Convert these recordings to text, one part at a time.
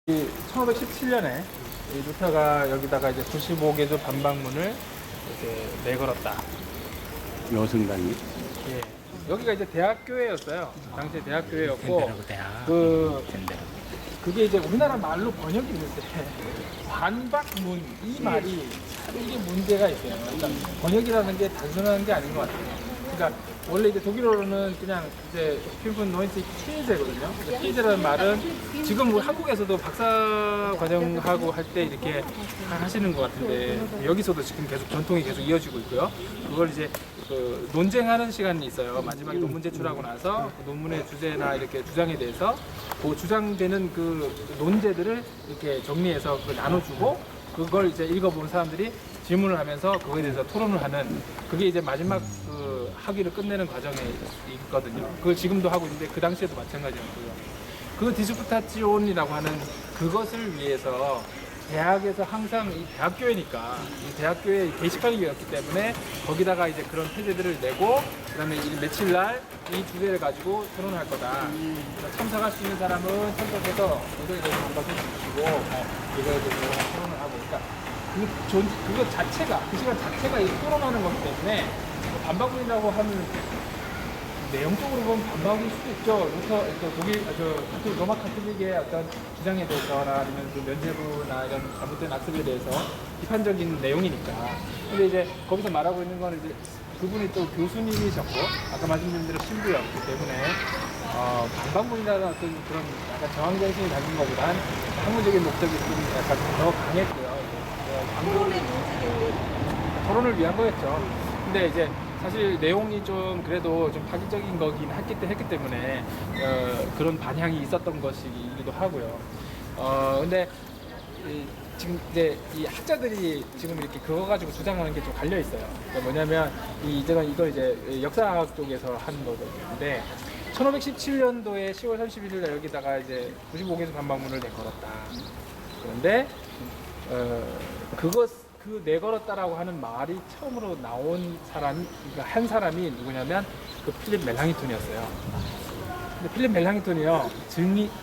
1517년에 루터가 여기다가 이제 95개조 반박문을 이렇게 내걸었다. 여승당이? 예. 여기가 이제 대학교회였어요. 당시에 대학교회였고, 덴베르그 대학. 덴베르그. 그게 이제 우리나라 말로 번역이 될 때, 반박문, 이 말이 참 이게 문제가 있어요. 그러니까 번역이라는 게 단순한 게 아닌 것 같아요. 그러니까 원래 이제 독일어로는 그냥 이제 필분 노인트 티에제거든요. 티에제라는 말은 지금 우리 한국에서도 박사 과정하고 할 때 이렇게 하시는 것 같은데 여기서도 지금 계속 전통이 계속 이어지고 있고요. 그걸 이제 그 논쟁하는 시간이 있어요. 마지막에 논문 제출하고 나서 그 논문의 주제나 이렇게 주장에 대해서 그 주장되는 그 논제들을 이렇게 정리해서 그걸 나눠주고 그걸 이제 읽어본 사람들이 질문을 하면서 그거에 대해서 토론을 하는 그게 이제 마지막 그 학위를 끝내는 과정에 있거든요. 그걸 지금도 하고 있는데 그 당시에도 마찬가지였고요. 그 디스푸타치온이라고 하는 그것을 위해서 대학에서 항상 이 대학교회니까 이 대학교회 게시판이었기 때문에 거기다가 이제 그런 태제들을 내고 그다음에 이 며칠 날 이 주제를 가지고 토론을 할 거다. 그래서 참석할 수 있는 사람은 참석해서 의견에 대해서 반박해 주시고 이거에 대해서 토론을 하고 그러니까 그거 자체가 그 시간 자체가 이 토론하는 거기 때문에 반박문이라고 하면 내용적으로 보면 반박일 수도 있죠. 루터, 독일, 로마 카톨릭의 어떤 주장에 대해서나 아니면 그 면죄부나 이런 잘못된 악습에 대해서 비판적인 내용이니까. 근데 이제 거기서 말하고 있는 거는 이제 그분이 또 교수님이셨고, 아까 말씀드린 대로 신부였기 때문에, 반박문이라는 어떤 그런 약간 저항정신이 담긴 것보단 학문적인 목적이 좀 약간 더 강했고요. 토론을 위한 거였죠. 근데 이제 사실 내용이 좀 그래도 좀 파격적인 거긴 했기 때문에 그런 반향이 있었던 것이기도 하고요. 근데 지금 이제 이 학자들이 지금 이렇게 그거 가지고 주장하는 게 좀 갈려 있어요. 그러니까 뭐냐면 이걸 이제 역사학 쪽에서 하는 거거든요. 1517년도에 10월 31일 날 여기다가 이제 95개조 반박문을 내걸었다. 그런데 그 내걸었다라고 하는 말이 처음으로 나온 사람이, 그러니까 한 사람이 누구냐면 그 필립 멜랑히톤이었어요. 근데 필립 멜랑히톤이요,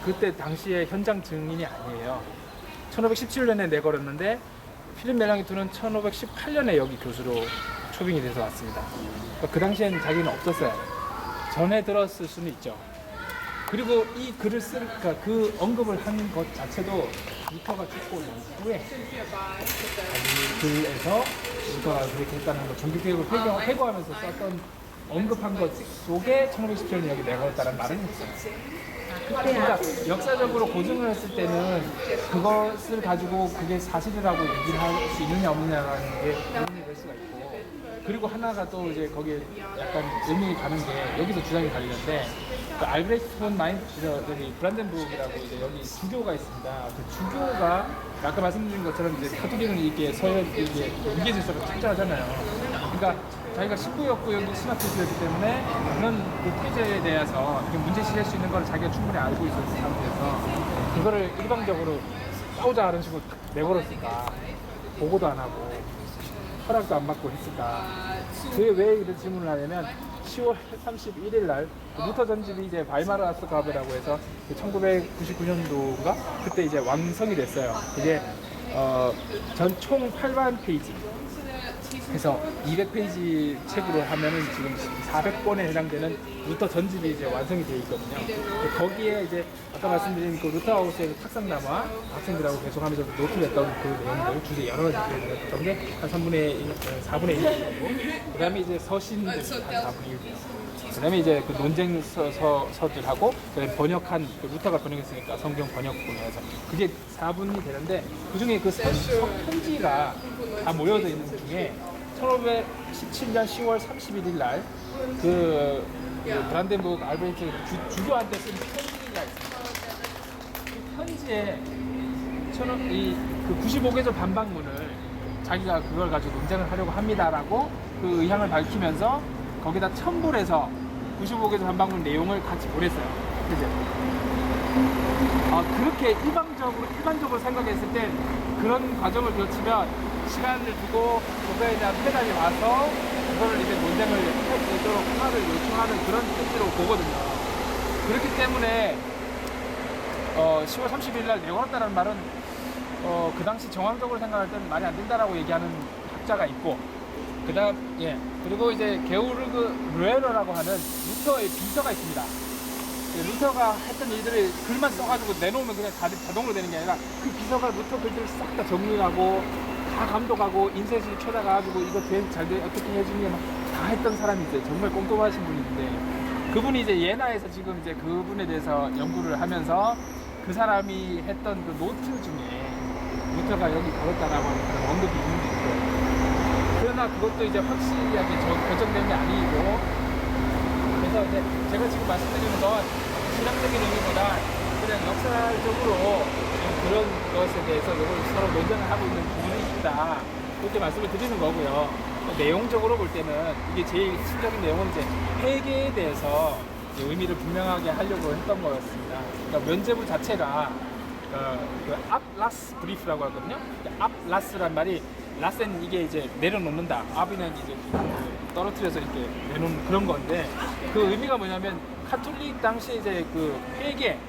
그때 당시에 현장 증인이 아니에요. 1517년에 내걸었는데, 필립 멜랑히톤은 1518년에 여기 교수로 초빙이 돼서 왔습니다. 그러니까 그 당시에는 자기는 없었어요. 전에 들었을 수는 있죠. 그리고 이 글을 그러니까 그 언급을 한 것 자체도 루터가 죽고 난 후에 글에서 루터가 그렇게 했다는 거, 종교개혁을 회고하면서 썼던 언급한 것 속에 1517년 여기 내걸었다는 말은 있어요. 그러니까 역사적으로 고증을 했을 때는 그것을 가지고 그게 사실이라고 얘기를 할 수 있느냐 없느냐라는 게 고민이 될 수가 있고, 그리고 하나가 또 이제 거기에 약간 의문이 가는 게 여기서 주장이 갈리는데, 그 알브레히트 폰 저기 브란덴부르크라고 이제 여기 주교가 있습니다. 그 주교가 아까 말씀드린 것처럼 이제 카톨릭은 이게 서열 이게 위계 질서가 특정하잖아요. 그러니까 자기가 신부였고 여기 신학교수였기 때문에 그런 그 태제에 대해서 문제시할 수 있는 걸 자기가 충분히 알고 있었을 상태에서 그거를 일방적으로 싸우자 하는 식으로 내버렸을까, 보고도 안 하고 허락도 안 받고 했을까. 그게 왜 이런 질문을 하냐면 10월 31일 날 루터 전집이 이제 바이마르하스 가베라고 해서 1999년도인가 그때 이제 완성이 됐어요. 이게 총 8만 페이지 해서 200페이지 책으로 하면은 지금 400권에 해당되는 루터 전집이 이제 완성이 되어 있거든요. 거기에 이제 아까 말씀드린 그 루터하우스의 탁상남아 학생들하고 계속하면서 노트를 했던 그 내용들 주제 여러 가지 했던 게 한 4분의 1 정도. 그다음에 이제 서신들 한 4분의 1. 그다음에 이제 그 논쟁 서들하고 번역한 그 루터가 번역했으니까 성경 번역본에서 그게 4분이 되는데 그 중에 그 편지가 다 모여져 있는 중에 1517년 10월 31일 날 그 브란덴부르크 알베르트 주교한테 쓴 편지가 있습니다. 그 편지에 그 95개조 반박문을 자기가 그걸 가지고 논쟁을 하려고 합니다라고 그 의향을 밝히면서 거기다 첨부를 해서 95개조 반박문 내용을 같이 보냈어요. 그죠? 그렇게 일반적으로 생각했을 때 그런 과정을 거치면 시간을 두고 그거에 대한 패단이 와서 그거를 이제 논쟁을 할 수 있도록 하나를 요청하는 그런 뜻으로 보거든요. 그렇기 때문에 10월 30일 날 내걸었다는 말은 그 당시 정황적으로 생각할 때는 말이 안 된다라고 얘기하는 학자가 있고, 그다음 그리고 이제 게오르그 르에러라고 하는 루터의 비서가 있습니다. 루터가 했던 일들을 글만 써가지고 내놓으면 그냥 자동으로 되는 게 아니라 그 비서가 루터 글들을 싹 다 정리하고 다 감독하고 인쇄실 찾아가가지고 이거 잘 어떻게 해주니 다 했던 사람이 있어요. 정말 꼼꼼하신 분인데, 그분이 이제 예나에서 지금 이제 그분에 대해서 연구를 하면서 그 사람이 했던 그 노트 중에 루터가 여기 걸었다라고 하는 그런 언급이 있는 게 있어요. 그러나 그것도 이제 확실하게 결정된 게 아니고, 그래서 이제 제가 지금 말씀드리는 건 신앙적인 의미보다 그냥 역사적으로 그런 것에 대해서 이걸 서로 논쟁을 하고 있는 부분이 있다, 그렇게 말씀을 드리는 거고요. 내용적으로 볼 때는 이게 제일 핵심적인 내용은 이제 회계에 대해서 이제 의미를 분명하게 하려고 했던 거였습니다. 그러니까 면제부 자체가 그 앞라스 브리프라고 하거든요. 앞라스란 말이, 라스는 이게 이제 내려놓는다, 앞이는 이제 떨어뜨려서 이렇게 내놓는 그런 건데, 그 의미가 뭐냐면 카톨릭 당시 이제 그 회계,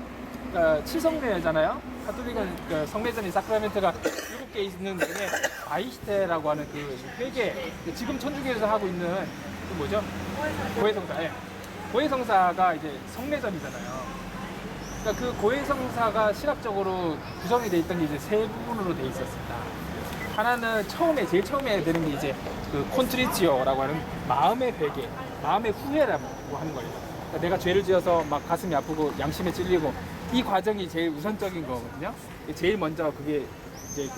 그러니까 칠성례잖아요. 카톨릭은 그 성례전이 사크라멘트가 7개 있는 중에 바이시테라고 하는 그 회계, 지금 천주교에서 하고 있는 그 뭐죠? 고해성사. 고해성사가 이제 성례전이잖아요. 그러니까 그 고해성사가 신학적으로 구성이 돼 있던 게 이제 세 부분으로 돼 있었습니다. 하나는 제일 처음에 되는 게 이제 그 콘트리치오라고 하는 마음의 회개, 마음의 후회라고 하는 거예요. 그러니까 내가 죄를 지어서 막 가슴이 아프고 양심에 찔리고, 이 과정이 제일 우선적인 거거든요. 제일 먼저 그게 이제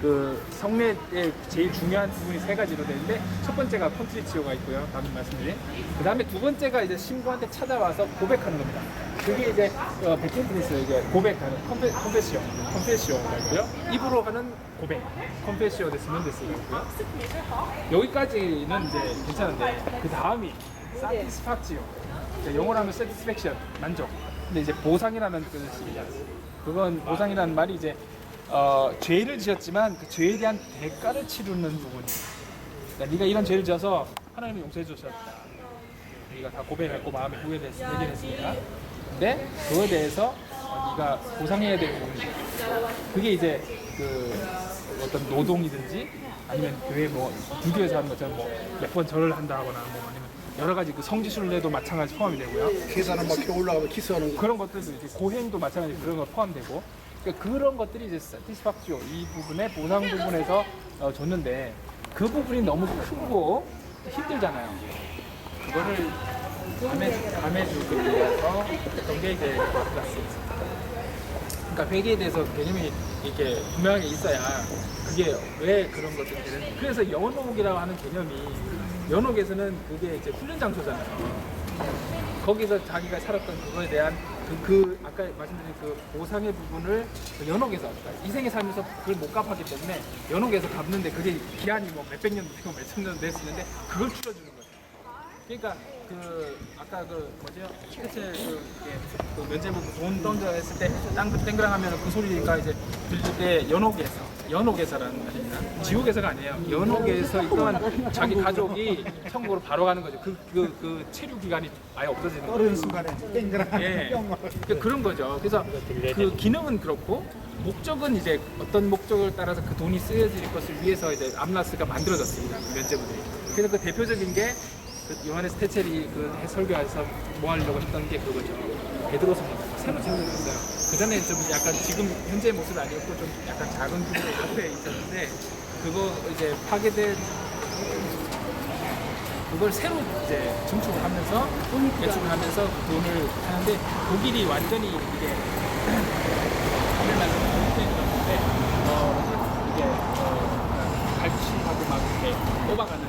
그 성례의 제일 중요한 부분이 세 가지로 되는데, 첫 번째가 콘트리치오가 있고요. 방금 말씀드린. 그 다음에 두 번째가 이제 신부한테 찾아와서 고백하는 겁니다. 그게 이제 베켄트니스 이제 고백하는 컴페시오가 있고요. 입으로 하는 고백, 컴페시오 데스면 데스가 있고요. 여기까지는 이제 괜찮은데, 그 다음이 사티스팍지오. 영어로 하면 satisfaction, 만족. 근데 이제 보상이라는 뜻입니다. 그건 보상이라는 말이 이제 죄를 지었지만 그 죄에 대한 대가를 치르는 부분이에요. 그러니까 네가 이런 죄를 지어서 하나님이 용서해 주셨다. 네가 다 고백했고 마음에 회개했으니까. 근데 그거에 대해서 네가 보상해야 될 부분이죠. 그게 이제 그 어떤 노동이든지 아니면 교회 뭐 불교에서 하는 것처럼 뭐 몇 번 절을 한다 하거나 뭐 아니면 여러 가지 그 성지순례도 마찬가지 포함이 되고요. 계산은 막 이렇게 올라가면 키스하는 거. 그런 것들도 이제 고행도 마찬가지 그런 거 포함되고, 그러니까 그런 것들이 이제 사티스팍지오 이 부분에 보상 부분에서 줬는데, 그 부분이 너무 크고 힘들잖아요. 그거를 감해주기 위해서 했던 게 이제 클라스였습니다. 그러니까 회계에 대해서 개념이 이렇게 분명하게 있어야 그게 왜 그런 것들이 되는. 그래서 연옥이라고 하는 개념이, 연옥에서는 그게 이제 훈련 장소잖아요. 거기서 자기가 살았던 그거에 대한 아까 말씀드린 그 보상의 부분을 그 연옥에서, 그러니까 이생에 살면서 그걸 못 갚았기 때문에 연옥에서 갚는데 그게 기한이 뭐 몇백 년도 되고 몇천 년도 됐었는데 그걸 줄여주는 거죠. 그러니까 그 아까 그 뭐죠? 시그체 그 면제부 돈 던져 했을 때 땅 땡그랑 하면 그 소리가 이제 들릴 때 연옥에서라는 말입니다. 지옥에서가 아니에요. 연옥에서 있던 자기 가족이 천국으로 바로 가는 거죠. 그 체류 기간이 아예 없어지는 거예요. 떨어진 순간에 땡그랑 예. 그런 거죠. 그래서 그 기능은 그렇고, 목적은 이제 어떤 목적을 따라서 그 돈이 쓰여질 것을 위해서 이제 암라스가 만들어졌습니다. 면제부들이. 그래서 그 대표적인 게 그 요하네스 테첼이 그 설교에서 뭐 하려고 했던 게 그거죠. 베드로 성경 새로 생겼어요. 그 전에 좀 약간 지금 현재의 모습이 아니었고 좀 약간 작은 규모의 앞에 있었는데, 그거 이제 파괴된 그걸 새로 이제 증축을 하면서 예축을 하면서 그 돈을 하는데, 독일이 완전히 이게 이게 갈취하고 막 이렇게 뽑아가는,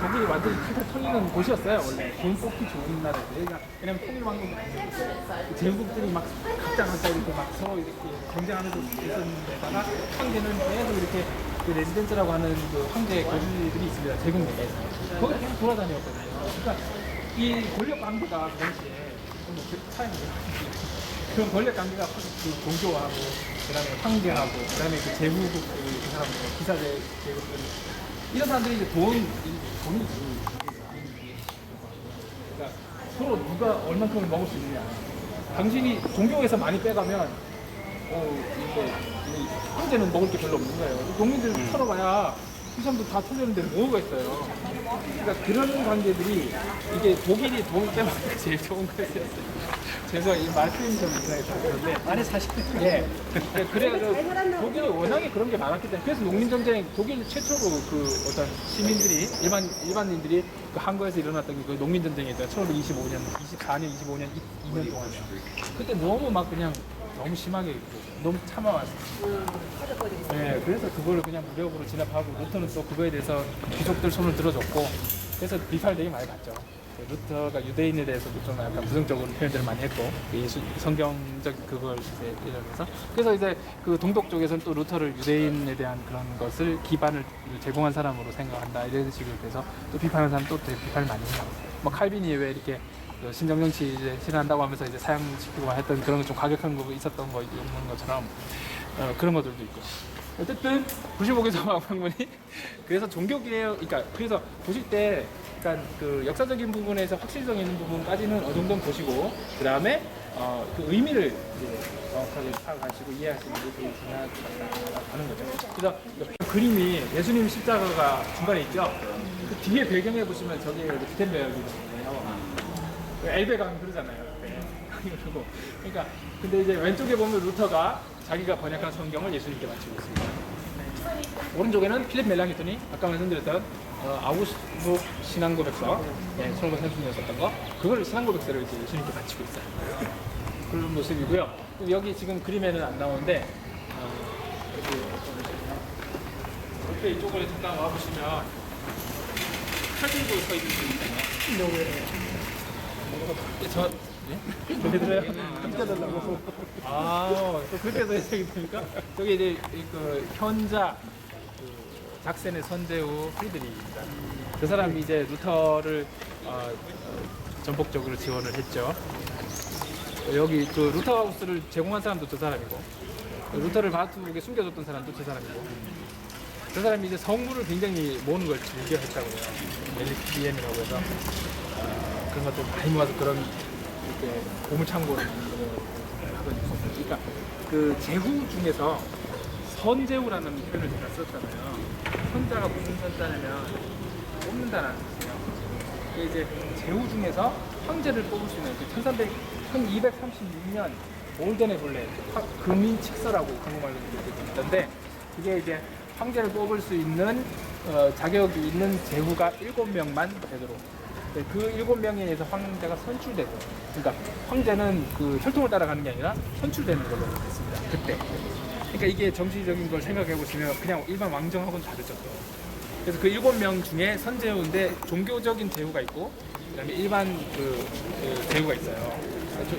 독일이 완전히 탈탈 털리는 곳이었어요. 원래 돈 뽑기 좋은 나라인데, 왜냐면 통일왕국은 아니고 제국들이 막 각자 이렇게 막 서로 이렇게 경쟁하면서 있었는데다가 황제는 계속 이렇게 그 레지던트라고 하는 그 황제 거주들이 있습니다. 제국 내에서 거기 계속 돌아다녔거든요. 그러니까 이 권력 관계가 그 당시에 뭐 차이인데, 그런 권력 관계가 그 종교하고 그다음에 황제하고 그다음에 그 제국국 그 사람들 기사제 제국들, 이런 사람들이 이제 돈이지. 그러니까 서로 누가 얼만큼을 먹을 수 있느냐. 당신이 종교에서 많이 빼가면 황제는 먹을 게 별로 없는 거예요. 농민들 털어봐야 이 사람도 다 털려는 데는 뭐가 있어요. 그러니까 그런 관계들이 이게 독일이 독일 때문에 제일 좋은 거였어요. 그래서 이 말씀이 좀 이상하게 들었는데 아니 사실 예. 그래가지고 독일이 워낙에 그런 게 많았기 때문에 그래서 농민전쟁 독일 최초로 그 어떤 시민들이 일반인들이 그 한국에서 일어났던 게 그 농민전쟁이었죠. 1925년, 24년, 25년, 2년 동안이요. 그때 너무 막 그냥 너무 심하게 너무 참아왔어요. 네, 그래서 그거를 그냥 무력으로 진압하고 루터는 또 그거에 대해서 귀족들 손을 들어줬고 그래서 비판을 되게 많이 받죠. 루터가 유대인에 대해서도 좀 약간 부정적으로 표현들을 많이 했고 이 성경적 그걸 이제 이러면서 그래서 이제 그 동독 쪽에서는 또 루터를 유대인에 대한 그런 것을 기반을 제공한 사람으로 생각한다 이런 식으로 돼서 또 비판하는 사람 또 되게 비판을 많이 해요. 뭐 칼빈이 왜 이렇게 그 신정정치 이제 실현한다고 하면서 이제 사형시키고 했던 그런 거 좀 과격한 거 있었던 거 있는 것처럼 그런 것들도 있고. 어쨌든 95개소 방문이 그래서 종교개혁, 그러니까 그래서 보실 때, 그러니까 그 역사적인 부분에서 확실성 있는 부분까지는 어느 정도는 보시고 그 다음에 그 의미를 이제 정확하게 파악하시고 이해하시는 게 되게 중요하다는 거죠. 그래서 그림이 예수님 십자가가 중간에 있죠. 그 뒤에 배경에 보시면 저기 구텐베르그거든요. 엘베강 그러잖아요. 그리고 그러니까 근데 이제 왼쪽에 보면 루터가 자기가 번역한 성경을 예수님께 바치고 있습니다. 오른쪽에는 필립 멜랑히톤이 아까 말씀드렸던 아우구스부르크 신앙고백서, 1530년이었던 거, 그걸 신앙고백서를 이제 예수님께 바치고 있어요. 그런 모습이고요. 여기 지금 그림에는 안 나오는데 옆에 이쪽으로 잠깐 와 보시면 칼 들고 서 있는 분 있잖아요. 저 네? 들어요? 감겨달라고. 또 그렇게 해서 해석이 됩니까? 저기 이제 그 현자 작센의 선제후 프리드리히입니다. 그 사람이 이제 루터를 전폭적으로 지원을 했죠. 여기 그 루터하우스를 제공한 사람도 저 사람이고, 루터를 바투르게 숨겨줬던 사람도 저 사람이고, 그 사람이 이제 성물을 굉장히 모으는 걸 즐겨 했다고요. 멜리키엠이라고 해서 그런 것들 많이 모아서 그런 이렇게 보물창고를 하고 있었어요. 그러니까 그 제후 중에서 선제후라는 표현을 제가 썼잖아요. 선자가 무슨 선자냐면 뽑는다는 뜻이에요. 이게 이제 제후 중에서 황제를 뽑을 수 있는 1236년 올덴의 본래 금인칙서라고 한국말로 있던데 이게 이제 황제를 뽑을 수 있는 자격이 있는 제후가 7명만 되도록 그 7명에 의해서 황제가 선출되고 그러니까 황제는 그 혈통을 따라가는 게 아니라 선출되는 걸로 됐습니다. 그때. 그러니까 이게 정치적인 걸 생각해 보시면 그냥 일반 왕정하고는 다르죠. 그래서 그 7명 중에 선제후인데 종교적인 제후가 있고 그다음에 일반 그 제후가 있어요.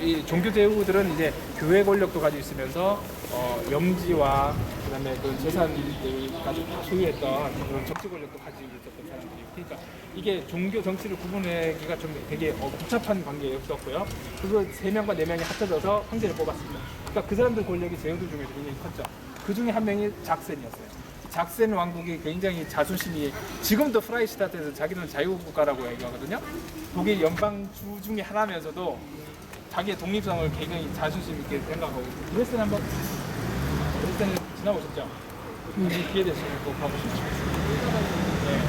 이 종교 제후들은 이제 교회 권력도 가지고 있으면서 영지와 그다음에 그 재산까지 다 소유했던 그런 정치 권력도 가지고 있었던 사람들이고 그러니까 이게 종교 정치를 구분하기가 좀 되게 복잡한 관계였었고요. 그거 3명과 4명이 합쳐져서 황제를 뽑았습니다. 그러니까 그 사람들 권력이 제후들 중에서 굉장히 컸죠. 그 중에 한 명이 작센이었어요. 작센 왕국이 굉장히 자존심이 지금도 프라이시타트에서 자기는 자유국가라고 얘기하거든요. 독일 연방주 중에 하나면서도 자기의 독립성을 굉장히 자존심 있게 생각하고 드레스는 한번 드레스는 지나오셨죠? 기회 되시면 꼭 가보시죠. 네.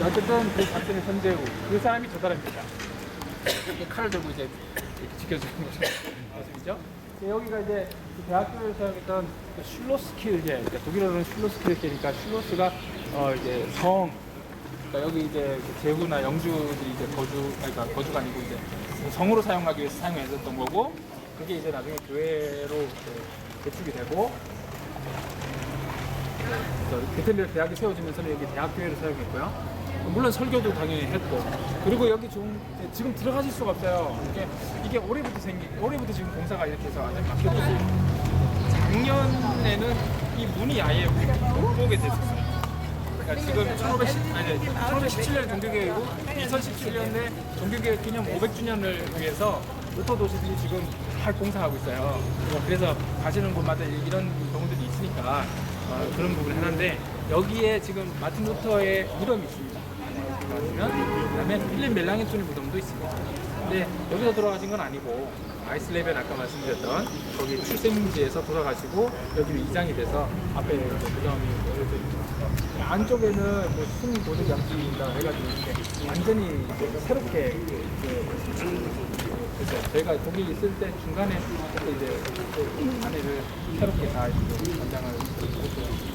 어쨌든 그 작전의 선제후 그 사람이 저 사람입니다. 이렇게 칼을 들고 이제 이렇게 지켜주는 모습이죠. 여기가 이제 그 대학교에서 사용했던 슐로스키르게, 그러니까 독일어로는 슐로스키르게니까 슐로스가 이제 성. 그러니까 여기 이제 제후나 영주들이 이제 그러니까 거주가 아니고 이제 성으로 사용하기 위해서 사용했었던 거고, 그게 이제 나중에 교회로 개축이 되고, 구텐베르크 대학이 세워지면서는 여기 대학교회를 사용했고요. 물론 설교도 당연히 했고, 그리고 여기 지금 들어가실 수가 없어요. 이게 올해부터 지금 공사가 이렇게 해서 아주 막혔고, 작년에는 이 문이 아예 못 보게 됐었어요. 그러니까 지금 1517년 종교개혁이고 2017년에 종교개혁 기념 500주년을 위해서 루터 도시들이 지금 잘 공사하고 있어요. 그래서 가시는 곳마다 이런 경우들이 있으니까 그런 부분을 하는데 여기에 지금 마틴 루터의 이름이 있습니다. 돌아가시면 그다음에 필립 멜랑헨톤의 무덤도 있습니다. 근데 여기서 돌아가신 건 아니고 아이슬레벤 아까 말씀드렸던 거기 출생지에서 돌아가시고 여기로 이장이 돼서 앞에 무덤이 열려져 있죠. 안쪽에는 뭐 순 고대 양식이다 해가지고 이렇게 완전히 이제 새롭게 그래서 저희가 거기 있을 때 중간에 이제 안에를 새롭게 다 이렇게 전장을